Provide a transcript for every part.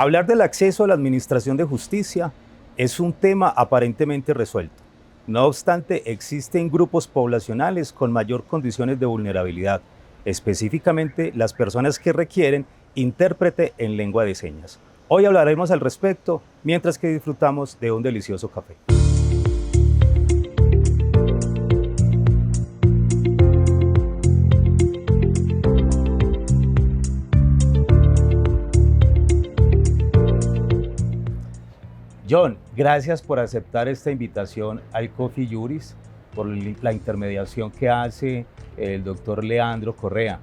Hablar del acceso a la administración de justicia es un tema aparentemente resuelto. No obstante, existen grupos poblacionales con mayor condiciones de vulnerabilidad, específicamente las personas que requieren intérprete en lengua de señas. Hoy hablaremos al respecto mientras que disfrutamos de un delicioso café. John, gracias por aceptar esta invitación al Coffee Juris, por la intermediación que hace el doctor Leandro Correa.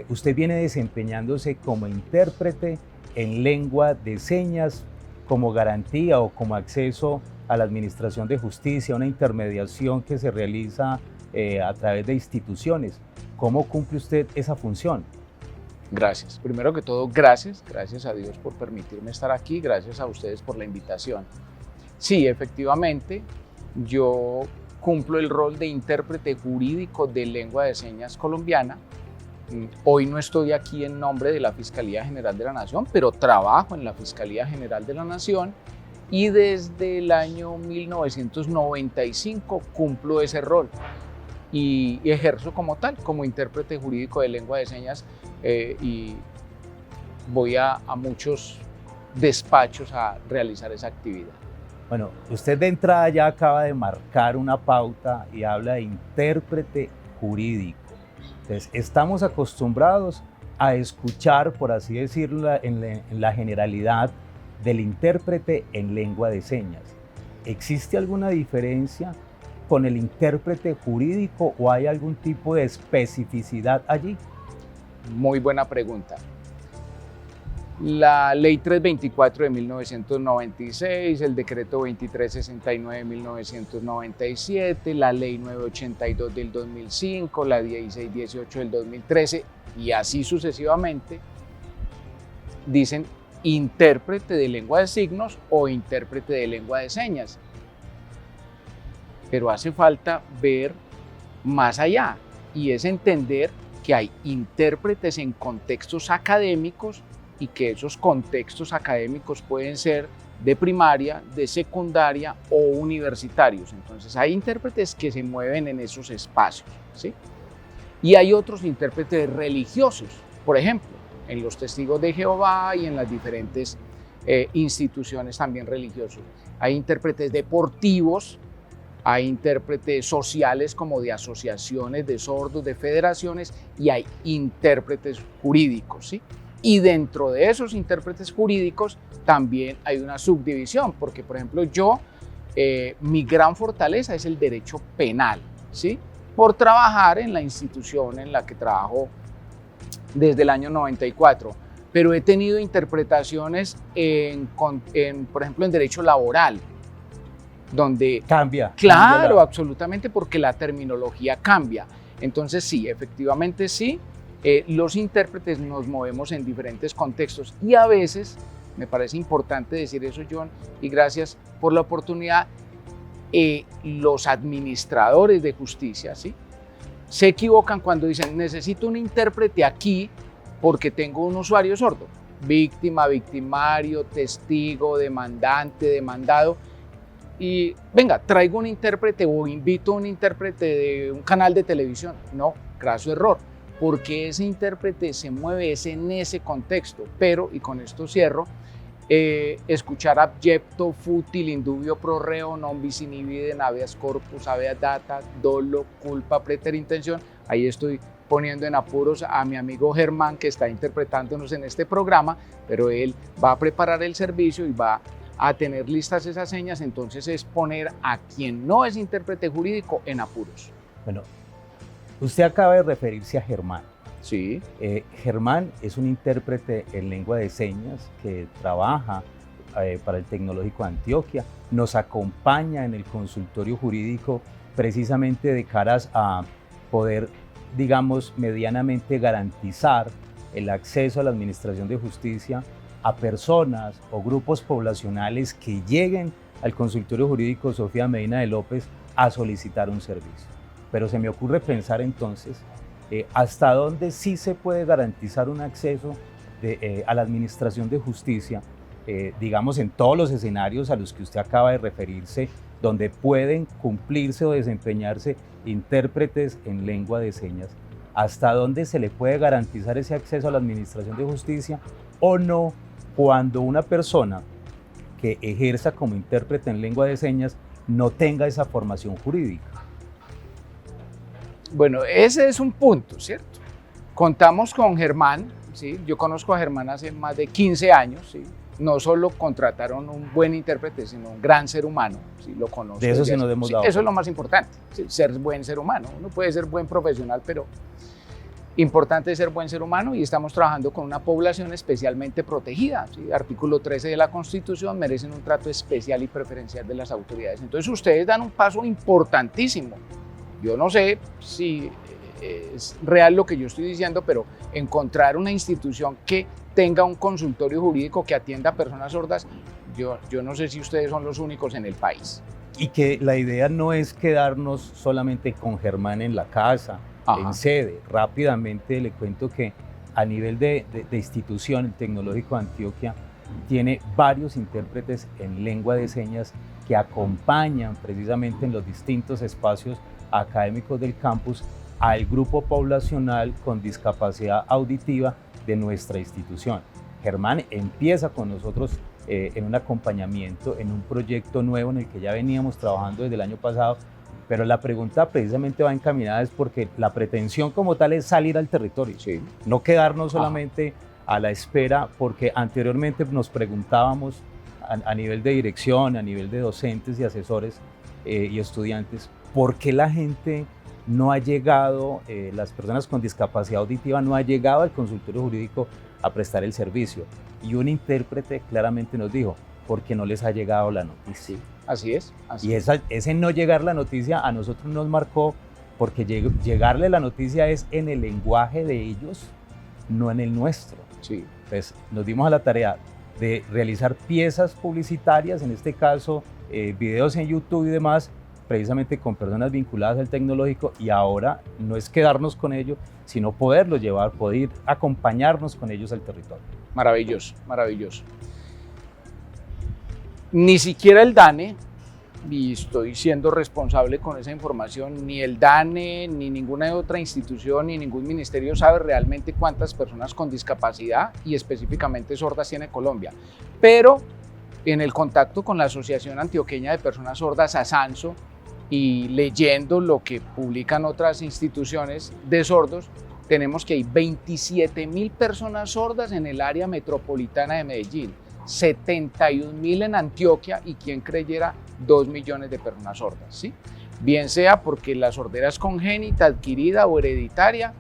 Usted viene desempeñándose como intérprete en lengua de señas como garantía o como acceso a la administración de justicia, una intermediación que se realiza a través de instituciones. ¿Cómo cumple usted esa función? Gracias. Primero que todo, gracias a Dios por permitirme estar aquí, gracias a ustedes por la invitación. Sí, efectivamente, yo cumplo el rol de intérprete jurídico de lengua de señas colombiana. Hoy no estoy aquí en nombre de la Fiscalía General de la Nación, pero trabajo en la Fiscalía General de la Nación y desde el año 1995 cumplo ese rol y ejerzo como tal, como intérprete jurídico de lengua de señas y voy a muchos despachos a realizar esa actividad. Bueno, usted de entrada ya acaba de marcar una pauta y habla de intérprete jurídico. Entonces, estamos acostumbrados a escuchar, por así decirlo, en la generalidad del intérprete en lengua de señas. ¿Existe alguna diferencia con el intérprete jurídico o hay algún tipo de especificidad allí? Muy buena pregunta. La Ley 324 de 1996, el Decreto 2369 de 1997, la Ley 982 del 2005, la 1618 del 2013 y así sucesivamente, dicen intérprete de lengua de signos o intérprete de lengua de señas. Pero hace falta ver más allá y es entender que hay intérpretes en contextos académicos y que esos contextos académicos pueden ser de primaria, de secundaria o universitarios. Entonces hay intérpretes que se mueven en esos espacios, ¿sí? Y hay otros intérpretes religiosos, por ejemplo, en los Testigos de Jehová y en las diferentes instituciones también religiosas. Hay intérpretes deportivos, hay intérpretes sociales como de asociaciones de sordos, de federaciones, y hay intérpretes jurídicos, ¿sí? Y dentro de esos intérpretes jurídicos también hay una subdivisión, porque por ejemplo mi gran fortaleza es el derecho penal, ¿sí? Por trabajar en la institución en la que trabajo desde el año 94, pero he tenido interpretaciones por ejemplo, en derecho laboral, donde Cambia. Claro, absolutamente, porque la terminología cambia. Entonces sí, efectivamente sí, los intérpretes nos movemos en diferentes contextos y a veces, me parece importante decir eso, John, y gracias por la oportunidad, los administradores de justicia, ¿sí?, se equivocan cuando dicen necesito un intérprete aquí porque tengo un usuario sordo, víctima, victimario, testigo, demandante, demandado, y venga, traigo un intérprete o invito a un intérprete de un canal de televisión. No, graso error, porque ese intérprete se mueve en ese contexto. Pero, y con esto cierro, escuchar abyecto, fútil, indubio pro reo, non bis in idem, habeas corpus, habeas data, dolo, culpa, preterintención. Ahí estoy poniendo en apuros a mi amigo Germán, que está interpretándonos en este programa, pero él va a preparar el servicio y va a tener listas esas señas, entonces es poner a quien no es intérprete jurídico en apuros. Bueno, usted acaba de referirse a Germán. Sí. Germán es un intérprete en lengua de señas que trabaja para el Tecnológico de Antioquia, nos acompaña en el consultorio jurídico precisamente de caras a poder, digamos, medianamente garantizar el acceso a la administración de justicia a personas o grupos poblacionales que lleguen al consultorio jurídico Sofía Medina de López a solicitar un servicio. Pero se me ocurre pensar entonces hasta dónde sí se puede garantizar un acceso a la Administración de Justicia, digamos en todos los escenarios a los que usted acaba de referirse, donde pueden cumplirse o desempeñarse intérpretes en lengua de señas, ¿hasta dónde se le puede garantizar ese acceso a la Administración de Justicia o no cuando una persona que ejerza como intérprete en lengua de señas no tenga esa formación jurídica? Bueno, ese es un punto, ¿cierto? Contamos con Germán, ¿sí? Yo conozco a Germán hace más de 15 años, ¿sí? No solo contrataron un buen intérprete, sino un gran ser humano, ¿sí? Lo conozco. De eso sí nos hemos dado. Eso es lo más importante, ¿sí? Ser buen ser humano. Uno puede ser buen profesional, pero importante es ser buen ser humano, y estamos trabajando con una población especialmente protegida, ¿sí? Artículo 13 de la Constitución, merecen un trato especial y preferencial de las autoridades. Entonces ustedes dan un paso importantísimo. Yo no sé si es real lo que yo estoy diciendo, pero encontrar una institución que tenga un consultorio jurídico que atienda a personas sordas, yo no sé si ustedes son los únicos en el país. Y que la idea no es quedarnos solamente con Germán en la casa, en sede. Rápidamente le cuento que a nivel de institución, el Tecnológico de Antioquia tiene varios intérpretes en lengua de señas que acompañan precisamente en los distintos espacios académicos del campus al grupo poblacional con discapacidad auditiva de nuestra institución. Germán empieza con nosotros en un acompañamiento, en un proyecto nuevo en el que ya veníamos trabajando desde el año pasado, pero la pregunta precisamente va encaminada es porque la pretensión como tal es salir al territorio, sí, no quedarnos solamente a la espera, porque anteriormente nos preguntábamos a nivel de dirección, a nivel de docentes y asesores y estudiantes, ¿por qué la gente no ha llegado, las personas con discapacidad auditiva no ha llegado al consultorio jurídico a prestar el servicio? Y un intérprete claramente nos dijo, porque no les ha llegado la noticia. Sí, así es. Y ese no llegar la noticia a nosotros nos marcó, porque llegarle la noticia es en el lenguaje de ellos, no en el nuestro. Sí. Entonces nos dimos a la tarea de realizar piezas publicitarias, en este caso videos en YouTube y demás, precisamente con personas vinculadas al tecnológico, y ahora no es quedarnos con ello, sino poderlo llevar, poder acompañarnos con ellos al territorio. Maravilloso, maravilloso. Ni siquiera el DANE, y estoy siendo responsable con esa información, ni el DANE, ni ninguna otra institución, ni ningún ministerio sabe realmente cuántas personas con discapacidad y específicamente sordas tiene Colombia. Pero en el contacto con la Asociación Antioqueña de Personas Sordas, ASANSO, y leyendo lo que publican otras instituciones de sordos, tenemos que hay 27.000 personas sordas en el área metropolitana de Medellín, 71.000 en Antioquia, y quien creyera 2 millones de personas sordas, ¿sí? Bien sea porque la sordera es congénita, adquirida o hereditaria,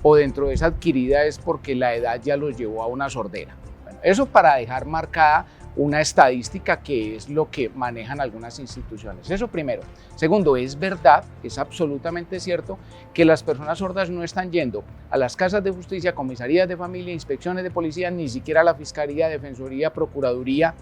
o dentro de esa adquirida es porque la edad ya los llevó a una sordera. Bueno, eso para dejar marcada una estadística que es lo que manejan algunas instituciones. Eso primero. Segundo, es verdad, es absolutamente cierto que las personas sordas no están yendo a las casas de justicia, comisarías de familia, inspecciones de policía, ni siquiera a la fiscalía, defensoría, procuraduría,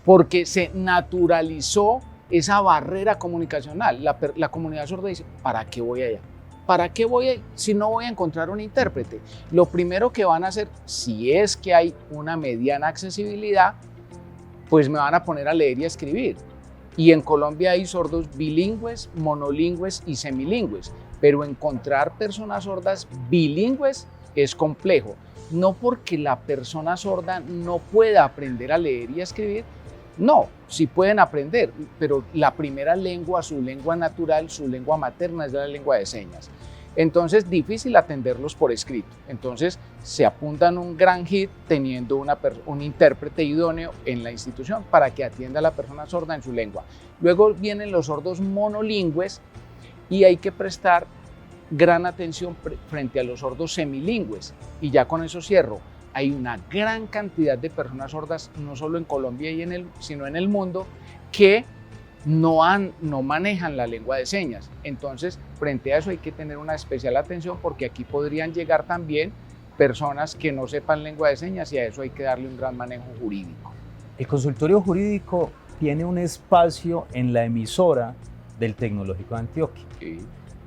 porque se naturalizó esa barrera comunicacional. La comunidad sorda dice, ¿para qué voy allá? ¿Para qué voy si no voy a encontrar un intérprete? Lo primero que van a hacer, si es que hay una mediana accesibilidad, pues me van a poner a leer y a escribir. Y en Colombia hay sordos bilingües, monolingües y semilingües, pero encontrar personas sordas bilingües es complejo. No porque la persona sorda no pueda aprender a leer y a escribir, no, sí pueden aprender, pero la primera lengua, su lengua natural, su lengua materna es la lengua de señas. Entonces, difícil atenderlos por escrito. Entonces, se apuntan un gran hit teniendo un intérprete idóneo en la institución para que atienda a la persona sorda en su lengua. Luego vienen los sordos monolingües y hay que prestar gran atención frente a los sordos semilingües. Y ya con eso cierro. Hay una gran cantidad de personas sordas, no solo en Colombia sino en el mundo, que no manejan la lengua de señas. Entonces, frente a eso hay que tener una especial atención, porque aquí podrían llegar también personas que no sepan lengua de señas, y a eso hay que darle un gran manejo jurídico. El consultorio jurídico tiene un espacio en la emisora del Tecnológico de Antioquia. Sí.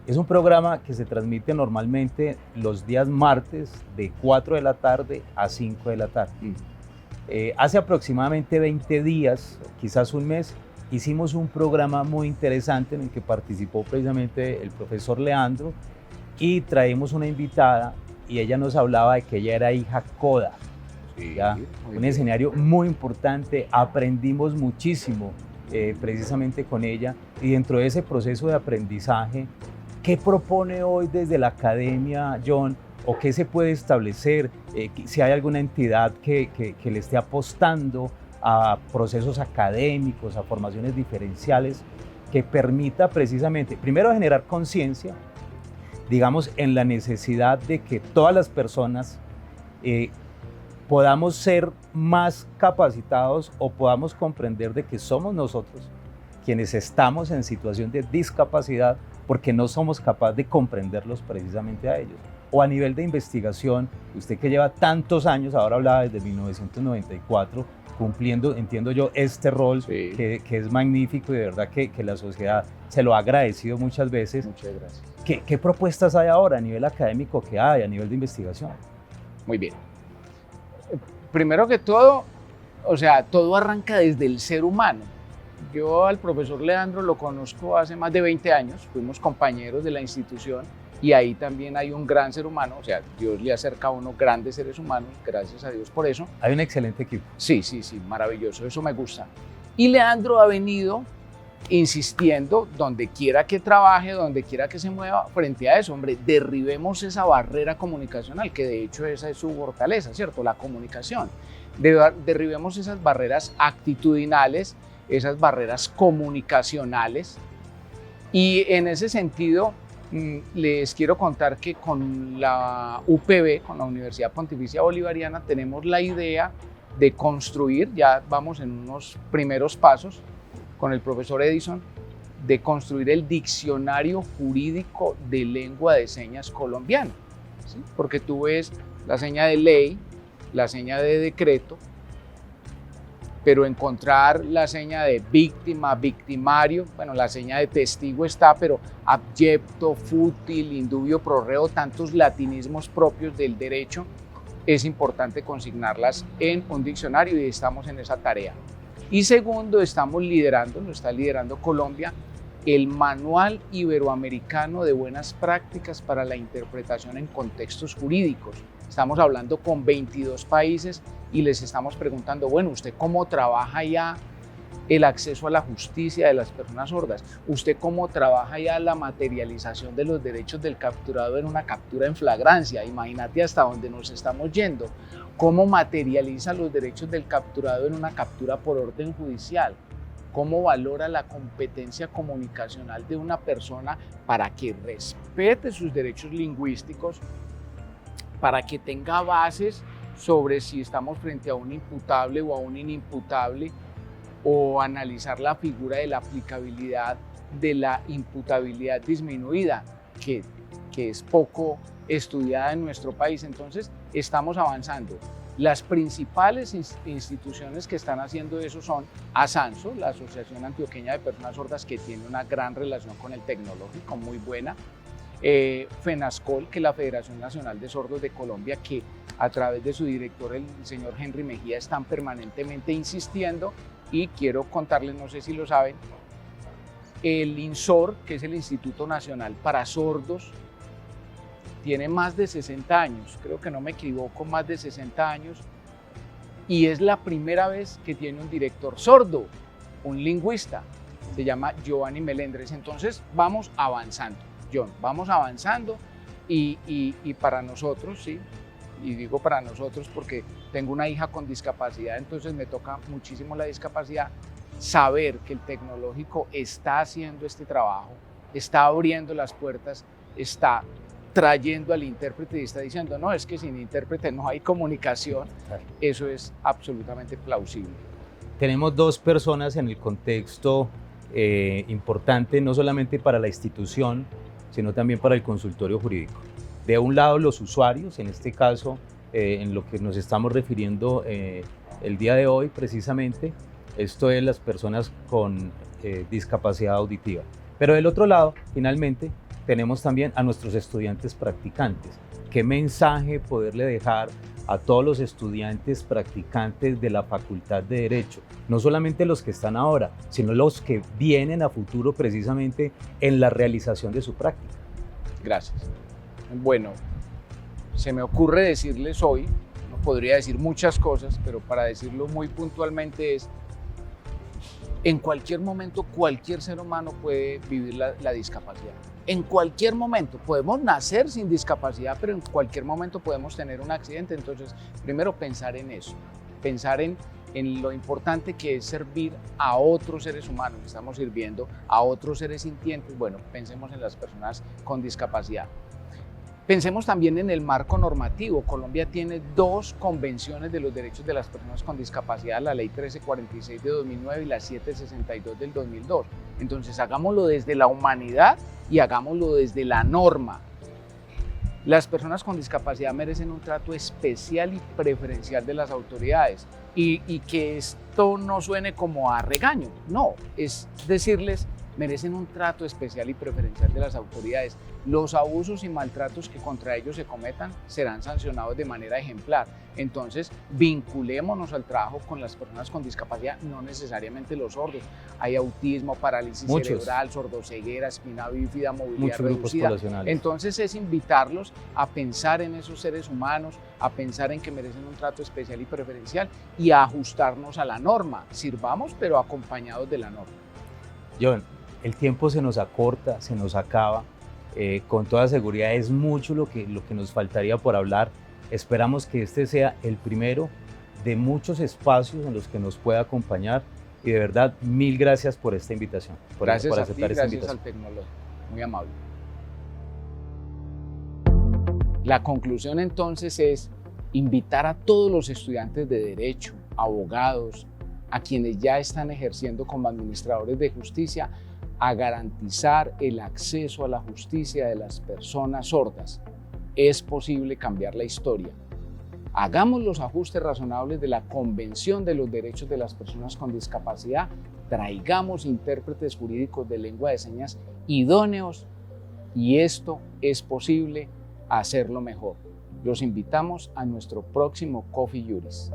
Es un programa que se transmite normalmente los días martes de 4 de la tarde a 5 de la tarde. Hace aproximadamente 20 días, quizás un mes, hicimos un programa muy interesante en el que participó precisamente el profesor Leandro y traímos una invitada y ella nos hablaba de que ella era hija coda. Sí, ¿Ya? Un escenario muy importante, aprendimos muchísimo precisamente con ella y dentro de ese proceso de aprendizaje, ¿qué propone hoy desde la academia, John? ¿O qué se puede establecer? Si hay alguna entidad que le esté apostando a procesos académicos, a formaciones diferenciales, que permita precisamente, primero, generar conciencia, digamos, en la necesidad de que todas las personas podamos ser más capacitados o podamos comprender de que somos nosotros quienes estamos en situación de discapacidad porque no somos capaces de comprenderlos precisamente a ellos. O a nivel de investigación, usted que lleva tantos años, ahora hablaba desde 1994, cumpliendo, entiendo yo, este rol sí, que es magnífico y de verdad que la sociedad se lo ha agradecido muchas veces. Muchas gracias. ¿Qué propuestas hay ahora a nivel académico que hay, a nivel de investigación? Muy bien. Primero que todo, o sea, todo arranca desde el ser humano. Yo al profesor Leandro lo conozco hace más de 20 años, fuimos compañeros de la institución y ahí también hay un gran ser humano, o sea, Dios le acerca a uno grandes seres humanos, gracias a Dios por eso. Hay un excelente equipo. Sí, maravilloso, eso me gusta. Y Leandro ha venido insistiendo donde quiera que trabaje, donde quiera que se mueva, frente a eso, hombre, derribemos esa barrera comunicacional, que de hecho esa es su fortaleza, ¿cierto? La comunicación. Derribemos esas barreras actitudinales, esas barreras comunicacionales. Y en ese sentido, les quiero contar que con la UPB, con la Universidad Pontificia Bolivariana, tenemos la idea de construir, ya vamos en unos primeros pasos, con el profesor Edison, de construir el diccionario jurídico de lengua de señas colombiano, ¿sí? Porque tú ves la seña de ley, la seña de decreto, pero encontrar la seña de víctima, victimario, bueno, la seña de testigo está, pero abyecto, fútil, indubio pro reo, tantos latinismos propios del derecho, es importante consignarlas en un diccionario y estamos en esa tarea. Y segundo, estamos liderando, lo está liderando Colombia, el Manual Iberoamericano de Buenas Prácticas para la Interpretación en Contextos Jurídicos. Estamos hablando con 22 países y les estamos preguntando, bueno, ¿usted cómo trabaja ya el acceso a la justicia de las personas sordas? ¿Usted cómo trabaja ya la materialización de los derechos del capturado en una captura en flagrancia? Imagínate hasta dónde nos estamos yendo. ¿Cómo materializa los derechos del capturado en una captura por orden judicial? ¿Cómo valora la competencia comunicacional de una persona para que respete sus derechos lingüísticos, para que tenga bases sobre si estamos frente a un imputable o a un inimputable, o analizar la figura de la aplicabilidad de la imputabilidad disminuida, que es poco estudiada en nuestro país? Entonces, estamos avanzando. Las principales instituciones que están haciendo eso son ASANSO, la Asociación Antioqueña de Personas Sordas, que tiene una gran relación con el tecnológico, muy buena. FENASCOL, que es la Federación Nacional de Sordos de Colombia, que a través de su director, el señor Henry Mejía, están permanentemente insistiendo. Y quiero contarles, no sé si lo saben, el INSOR, que es el Instituto Nacional para Sordos, tiene más de 60 años, creo que no me equivoco, más de 60 años, y es la primera vez que tiene un director sordo, un lingüista, se llama Giovanni Melendres. Entonces vamos avanzando, John, vamos avanzando y para nosotros, sí, y digo para nosotros porque tengo una hija con discapacidad, entonces me toca muchísimo la discapacidad, saber que el tecnológico está haciendo este trabajo, está abriendo las puertas, está trayendo al intérprete y está diciendo, no, es que sin intérprete no hay comunicación, eso es absolutamente plausible. Tenemos dos personas en el contexto importante, no solamente para la institución, sino también para el consultorio jurídico. De un lado, los usuarios, en este caso, en lo que nos estamos refiriendo el día de hoy precisamente, esto es las personas con discapacidad auditiva. Pero del otro lado, finalmente, tenemos también a nuestros estudiantes practicantes. ¿Qué mensaje poderle dejar a todos los estudiantes practicantes de la Facultad de Derecho? No solamente los que están ahora, sino los que vienen a futuro precisamente en la realización de su práctica. Gracias. Bueno, se me ocurre decirles hoy, no podría decir muchas cosas, pero para decirlo muy puntualmente es, en cualquier momento cualquier ser humano puede vivir la discapacidad. En cualquier momento podemos nacer sin discapacidad, pero en cualquier momento podemos tener un accidente. Entonces, primero pensar en eso, pensar en lo importante que es servir a otros seres humanos. Estamos sirviendo a otros seres sintientes. Bueno, pensemos en las personas con discapacidad. Pensemos también en el marco normativo. Colombia tiene 2 convenciones de los derechos de las personas con discapacidad, la Ley 1346 de 2009 y la 762 del 2002. Entonces, hagámoslo desde la humanidad y hagámoslo desde la norma. Las personas con discapacidad merecen un trato especial y preferencial de las autoridades. Y que esto no suene como a regaño, no, es decirles, merecen un trato especial y preferencial de las autoridades. Los abusos y maltratos que contra ellos se cometan serán sancionados de manera ejemplar. Entonces, vinculémonos al trabajo con las personas con discapacidad, no necesariamente los sordos. Hay autismo, parálisis cerebral, sordoceguera, espina bífida, movilidad reducida. Entonces, es invitarlos a pensar en esos seres humanos, a pensar en que merecen un trato especial y preferencial y a ajustarnos a la norma. Sirvamos, pero acompañados de la norma. John, el tiempo se nos acorta, se nos acaba. Con toda seguridad es mucho lo que nos faltaría por hablar. Esperamos que este sea el primero de muchos espacios en los que nos pueda acompañar y de verdad, mil gracias por esta invitación, por aceptar esta invitación. Gracias al tecnólogo, muy amable. La conclusión entonces es invitar a todos los estudiantes de Derecho, abogados, a quienes ya están ejerciendo como administradores de justicia, a garantizar el acceso a la justicia de las personas sordas. Es posible cambiar la historia. Hagamos los ajustes razonables de la Convención de los Derechos de las Personas con Discapacidad, traigamos intérpretes jurídicos de lengua de señas idóneos y esto es posible hacerlo mejor. Los invitamos a nuestro próximo Coffee Juris.